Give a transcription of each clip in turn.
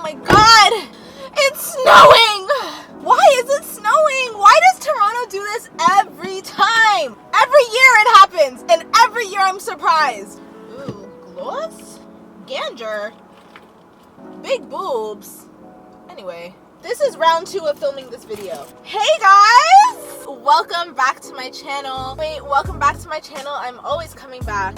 my god! It's snowing! Why is it snowing? Why does Toronto do this every time? Every year it happens, and every year I'm surprised. Ooh, gloss? Ganger? Big boobs. Anyway, this is round 2 of filming this video. Hey guys! Welcome back to my channel. Welcome back to my channel. I'm always coming back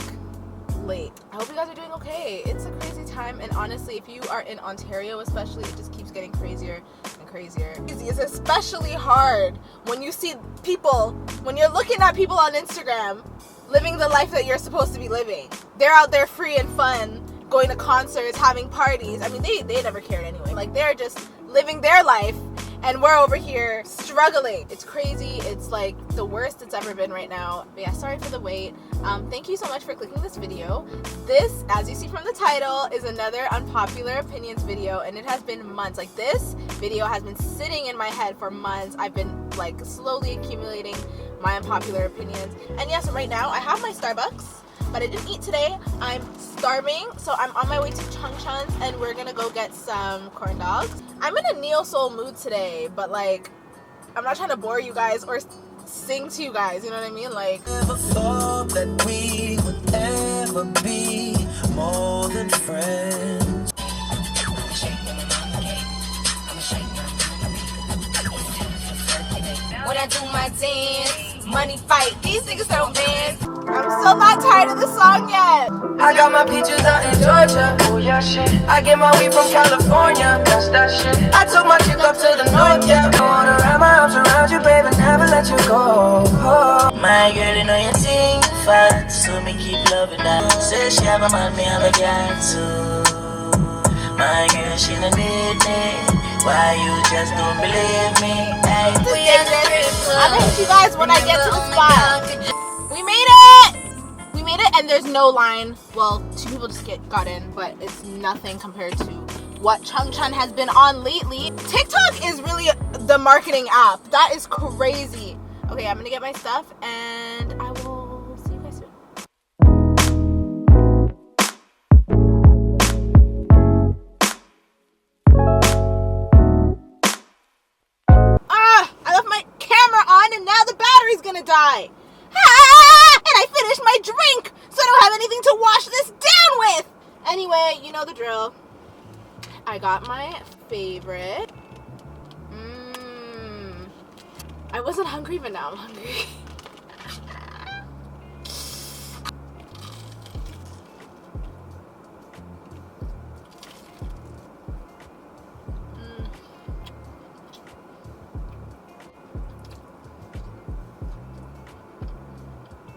late. I hope you guys are doing okay. It's a crazy time, and honestly, if you are in Ontario especially, it just keeps getting crazier and crazier. It's especially hard when you see people, when you're looking at people on Instagram living the life that you're supposed to be living. They're out there free and fun, going to concerts, having parties. I mean, they never cared anyway. Like, they're just living their life, and we're over here struggling. It's crazy. It's like the worst it's ever been right now. But yeah, sorry for the wait. Thank you so much for clicking this video. This, as you see from the title, is another unpopular opinions video, and it has been months. Like, this video has been sitting in my head for months. I've been like slowly accumulating my unpopular opinions. And yes, right now I have my Starbucks, but I didn't eat today. I'm starving, so I'm on my way to Chung Chun's, and we're gonna go get some corn dogs. I'm in a neo soul mood today, but like, I'm not trying to bore you guys or sing to you guys, you know what I mean? Like, never thought that we would ever be more than friends. when I do my dance, money fight, these niggas don't dance. I'm still not tired of the song yet. I got my peaches out in Georgia, oh yeah shit. I get my weed from California, that's that shit. I took my chick up to the north, yeah. I wanna wrap my arms around you, baby, never let you go. Oh. My girl, you know you sing fat, so me keep loving that. Say she ever mind me, I'm a guy too. My girl, she don't need me. Why you just don't believe me? Hey, I'm gonna hit you guys when I get to the spot. We made it! We made it, and there's no line. Well, 2 people just got in, but it's nothing compared to what Chung Chun has been on lately. TikTok is really the marketing app. That is crazy. Okay, I'm gonna get my stuff, and I will see you guys soon. I left my camera on, and now the battery's gonna die. And I finished my drink, so I don't have anything to wash this down with. Anyway, you know the drill. I got my favorite. I wasn't hungry, but now I'm hungry.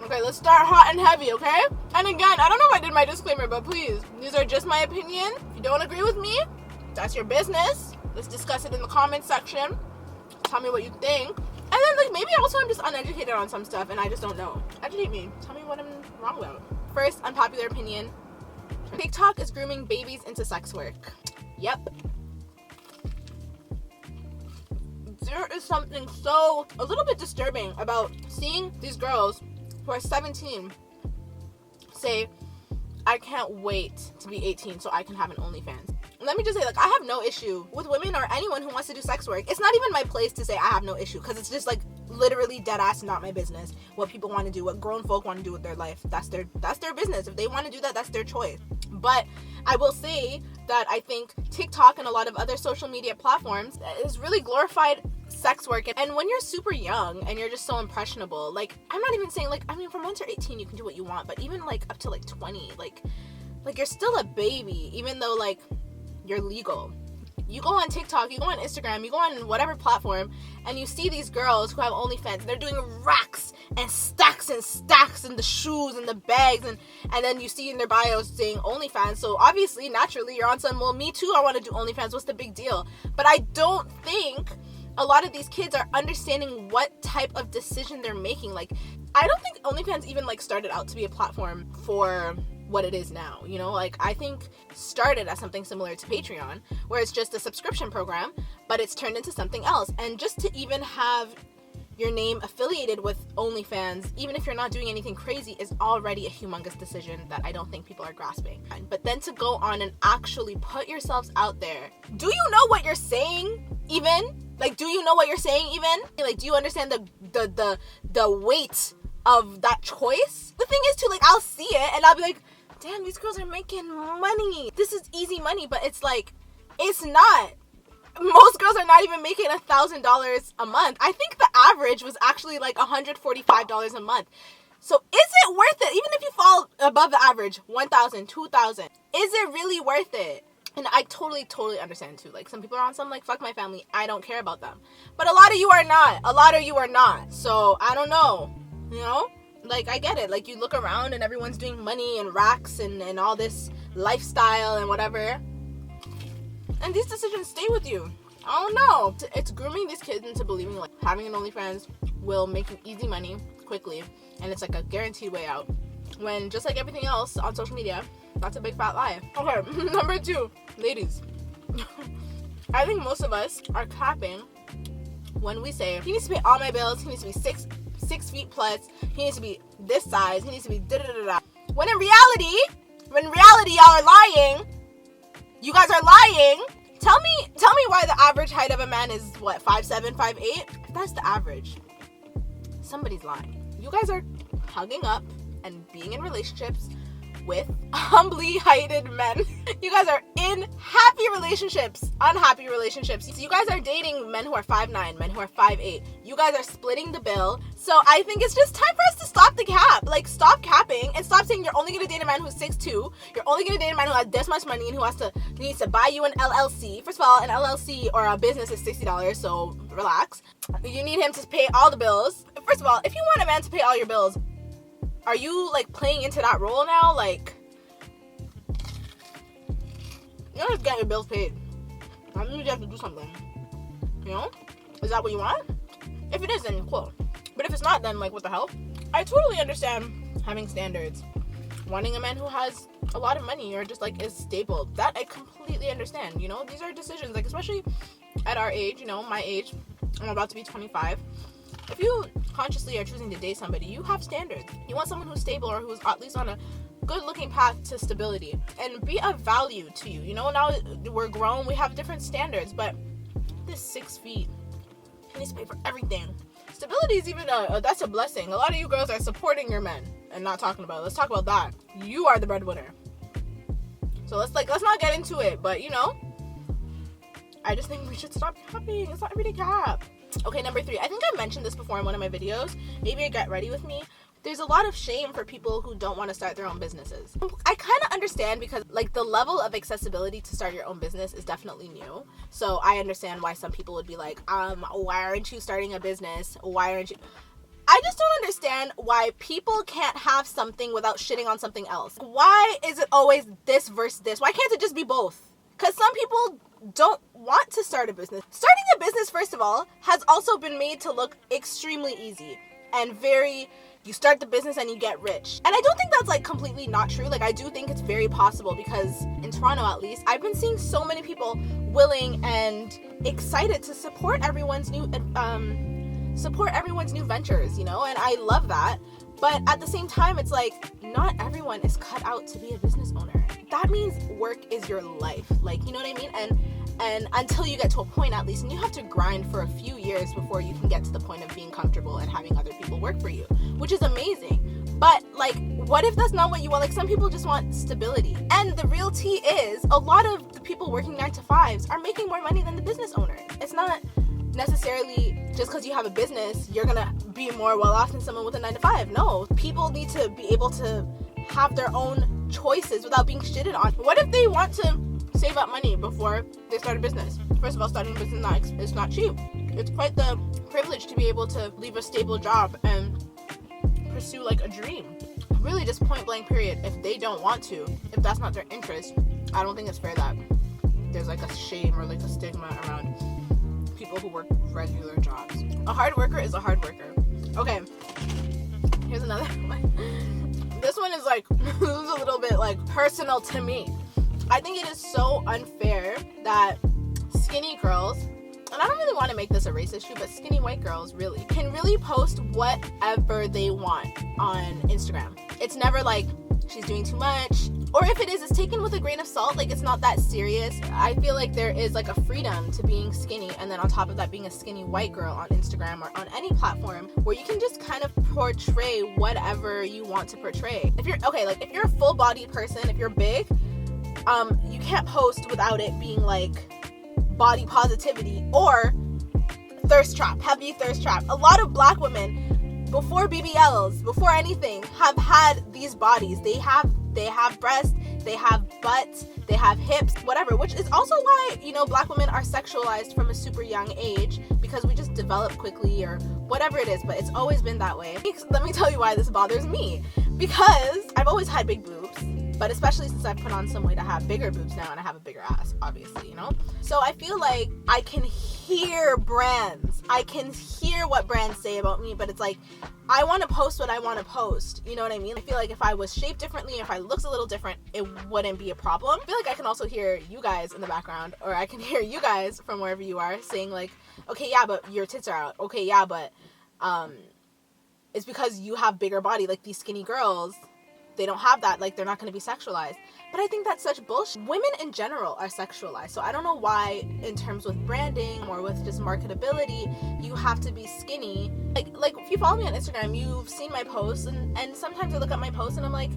Okay, let's start hot and heavy, okay? And again, I don't know if I did my disclaimer, but please, these are just my opinion. If you don't agree with me, that's your business. Let's discuss it in the comments section. Tell me what you think. And then, like, maybe also I'm just uneducated on some stuff and I just don't know. Educate me. Tell me what I'm wrong with. First, unpopular opinion. TikTok is grooming babies into sex work. Yep. There is something so, a little bit disturbing about seeing these girls who are 17 say, I can't wait to be 18 so I can have an OnlyFans. Let me just say, like, I have no issue with women or anyone who wants to do sex work. It's not even my place to say I have no issue, because it's just, like, literally dead ass not my business what people want to do, what grown folk want to do with their life. That's their business. If they want to do that, that's their choice. But I will say that I think TikTok and a lot of other social media platforms is really glorified sex work. And when you're super young and you're just so impressionable, like, I'm not even saying, like, I mean, from once you're 18 you can do what you want, but even like up to like 20, like you're still a baby, even though like you're legal. You go on TikTok, you go on Instagram, you go on whatever platform, and you see these girls who have OnlyFans. They're doing racks and stacks in the shoes and the bags, and then you see in their bios saying OnlyFans. So obviously, naturally, you're on some, well, me too, I want to do OnlyFans. What's the big deal? But I don't think a lot of these kids are understanding what type of decision they're making. Like, I don't think OnlyFans even like started out to be a platform for what it is now, you know? Like, I think started as something similar to Patreon, where it's just a subscription program, but it's turned into something else. And just to even have your name affiliated with OnlyFans, even if you're not doing anything crazy, is already a humongous decision that I don't think people are grasping. But then to go on and actually put yourselves out there, do you know what you're saying even? Like, do you know what you're saying even? Like, do you understand the weight of that choice? The thing is too, like, I'll see it and I'll be like, damn, these girls are making money. This is easy money, but it's like, it's not. Most girls are not even making $1,000 a month. I think the average was actually like $145 a month. So is it worth it? Even if you fall above the average, 1,000, 2,000, is it really worth it? And I totally understand too. Like, some people are on some like, fuck my family, I don't care about them. But a lot of you are not. A lot of you are not. So I don't know, you know? Like, I get it. Like, you look around and everyone's doing money and racks and all this lifestyle and whatever. And these decisions stay with you. I don't know. It's grooming these kids into believing like having an OnlyFans will make you easy money quickly, and it's like a guaranteed way out. When just like everything else on social media, that's a big fat lie. Okay, number 2, ladies. I think most of us are capping when we say he needs to pay all my bills. He needs to be six feet plus. He needs to be this size. He needs to be da da da da. When in reality, y'all are lying. You guys are lying. Tell me why the average height of a man is what, 5'7", 5'8"? If that's the average, somebody's lying. You guys are hugging up and being in relationships with humbly heighted men. You guys are in happy relationships, unhappy relationships. So you guys are dating men who are 5'9", men who are 5'8". You guys are splitting the bill. So I think it's just time for us to stop the cap. Like, stop capping and stop saying you're only gonna date a man who's 6'2". You're only gonna date a man who has this much money and who needs to buy you an LLC. First of all, an LLC or a business is $60, so relax. You need him to pay all the bills. First of all, if you want a man to pay all your bills, are you like playing into that role now? Like, you don't just get your bills paid. I mean, you have to do something. You know? Is that what you want? If it is, then cool. But if it's not, then like, what the hell? I totally understand having standards. Wanting a man who has a lot of money or just like is stable. That I completely understand. You know, these are decisions, like, especially at our age, you know, my age. I'm about to be 25. If you consciously are choosing to date somebody, you have standards. You want someone who's stable or who's at least on a good looking path to stability and be of value to you. You know, now we're grown, we have different standards, but this 6 feet, he needs to pay for everything. Stability is even that's a blessing. A lot of you girls are supporting your men and not talking about it. Let's talk about that. You are the breadwinner. So let's not get into it, but you know, I just think we should stop capping. It's not everyday cap. Okay, number 3. I think I mentioned this before in one of my videos. Maybe a Get Ready With Me. There's a lot of shame for people who don't want to start their own businesses. I kind of understand because like the level of accessibility to start your own business is definitely new. So I understand why some people would be like, why aren't you starting a business? Why aren't you? I just don't understand why people can't have something without shitting on something else. Why is it always this versus this? Why can't it just be both? Because some people don't want to start a business. Starting a business, first of all, has also been made to look extremely easy and you start the business and you get rich. And I don't think that's like completely not true. Like, I do think it's very possible because in Toronto, at least, I've been seeing so many people willing and excited to support everyone's new ventures, you know, and I love that. But at the same time, it's like, not everyone is cut out to be a business owner. That means work is your life. Like, you know what I mean? And until you get to a point, at least, and you have to grind for a few years before you can get to the point of being comfortable and having other people work for you, which is amazing. But like, what if that's not what you want? Like, some people just want stability. And the real tea is, a lot of the people working 9 to 5s are making more money than the business owners. It's not necessarily just because you have a business, you're gonna be more well off than someone with a 9 to 5. No, people need to be able to have their own choices without being shitted on. What if they want to save up money before they start a business? First of all, starting a business is not cheap. It's quite the privilege to be able to leave a stable job and pursue like a dream. Really, just point blank period. If they don't want to, if that's not their interest, I don't think it's fair that there's like a shame or like a stigma around people who work regular jobs. A hard worker is a hard worker. Okay, here's another one. This one is like, this is a little bit like personal to me. I think it is so unfair that skinny girls, and and I don't really want to make this a race issue, but skinny white girls really can really post whatever they want on Instagram. It's never like she's doing too much, or if it is, it's taken with a grain of salt. Like, it's not that serious. I feel like there is like a freedom to being skinny, and then on top of that, being a skinny white girl on Instagram or on any platform where you can just kind of portray whatever you want to portray. If you're if you're a full body person, if you're big, you can't post without it being like body positivity or thirst trap, heavy thirst trap. A lot of black women before BBLs, before anything, have had these bodies. They have breasts, they have butts, they have hips, whatever, which is also why, black women are sexualized from a super young age, because we just develop quickly or whatever it is, but it's always been that way. Let me tell you why this bothers me. Because I've always had big boobs, but especially since I've put on some weight, I have bigger boobs now and I have a bigger ass, obviously, So I feel like I can hear brands. I can hear what brands say about me, but it's like, I want to post what I want to post. You know what I mean? I feel like if I was shaped differently, if I looked a little different, it wouldn't be a problem. I feel like I can also hear you guys in the background, or I can hear you guys from wherever you are saying like, okay, yeah, but your tits are out. Okay, yeah, but it's because you have bigger body. Like, these skinny girls, they don't have that. Like, they're not going to be sexualized. But I think that's such bullshit. Women in general are sexualized. So I don't know why, in terms with branding or with just marketability, you have to be skinny. Like if you follow me on Instagram, you've seen my posts, and sometimes I look at my posts and I'm like,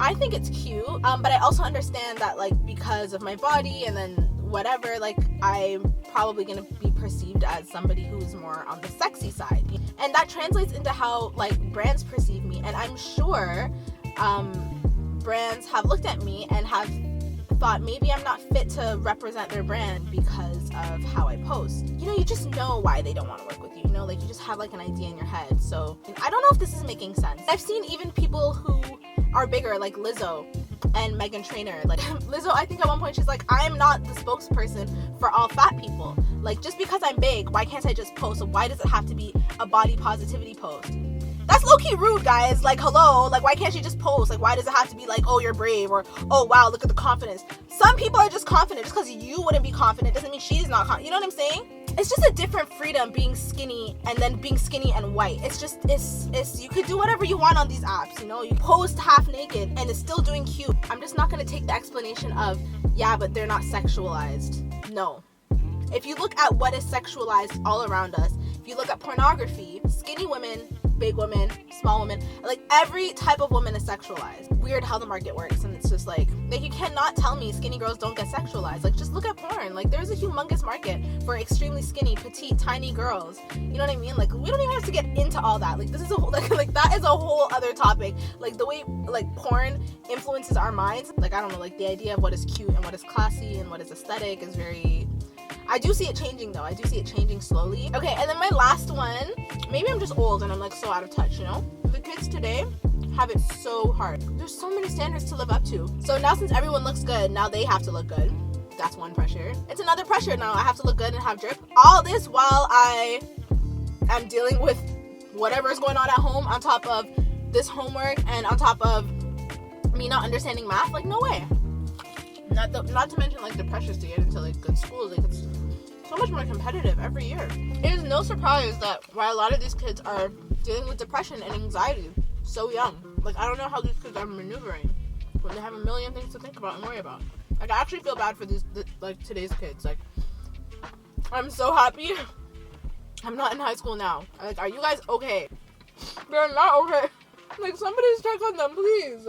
I think it's cute. But I also understand that, like, because of my body and then whatever, like, I'm probably going to be perceived as somebody who's more on the sexy side. And that translates into how, like, brands perceive me. And I'm sure brands have looked at me and have thought maybe I'm not fit to represent their brand because of how I post. You just know why they don't want to work with you. Like, you just have like an idea in your head. So I don't know if this is making sense. I've seen even people who are bigger, like Lizzo and Meghan Trainor. Like, Lizzo, I think at one point she's like, I'm not the spokesperson for all fat people. Like, just because I'm big, why can't I just post? Why does it have to be a body positivity post? That's low-key rude, guys. Like, hello? Like, why can't she just post? Like, why does it have to be like, oh, you're brave, or, oh, wow, look at the confidence? Some people are just confident. Just because you wouldn't be confident doesn't mean she's not confident. You know what I'm saying? It's just a different freedom being skinny and then being skinny and white. It's just, it's you could do whatever you want on these apps, You post half naked and it's still doing cute. I'm just not going to take the explanation of, yeah, but they're not sexualized. No. If you look at what is sexualized all around us, if you look at pornography, skinny women, big women, small women, like, every type of woman is sexualized. Weird how the market works, and it's just like you cannot tell me skinny girls don't get sexualized. Like, just look at porn. Like, there's a humongous market for extremely skinny, petite, tiny girls. You know what I mean? Like, we don't even have to get into all that. Like, this is a whole, like that is a whole other topic. Like, the way, like, porn influences our minds. Like, I don't know, like, the idea of what is cute and what is classy and what is aesthetic is very... I do see it changing, though. I do see it changing slowly. Okay, and then my last one, maybe I'm just old and I'm like so out of touch, The kids today have it so hard. There's so many standards to live up to. So now, since everyone looks good, now they have to look good. That's one pressure. It's another pressure now. I have to look good and have drip. All this while I am dealing with whatever is going on at home, on top of this homework and on top of me not understanding math. Like, no way. Not to mention, like, the pressures to get into, like, good schools. Like, it's so much more competitive every year. It is no surprise that while a lot of these kids are dealing with depression and anxiety so young, like, I don't know how these kids are maneuvering when they have a million things to think about and worry about. Like, I actually feel bad for today's kids. Like, I'm so happy I'm not in high school now. Like, are you guys okay? They're not okay. Like, somebody's check on them, please.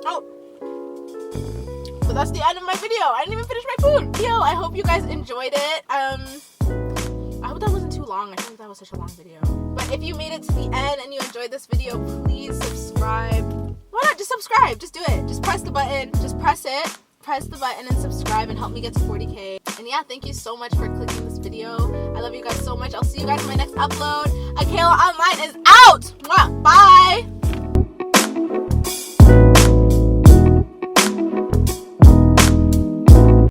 Oh. So that's the end of my video. I didn't even finish my food. I hope you guys enjoyed it. I hope that wasn't too long. I think that was such a long video. But if you made it to the end and you enjoyed this video, please subscribe. Why not? Just subscribe. Just do it. Just press the button. Just press it. Press the button and subscribe and help me get to 40K. And yeah, thank you so much for clicking this video. I love you guys so much. I'll see you guys in my next upload. AKELA Online is out. Mwah. Bye.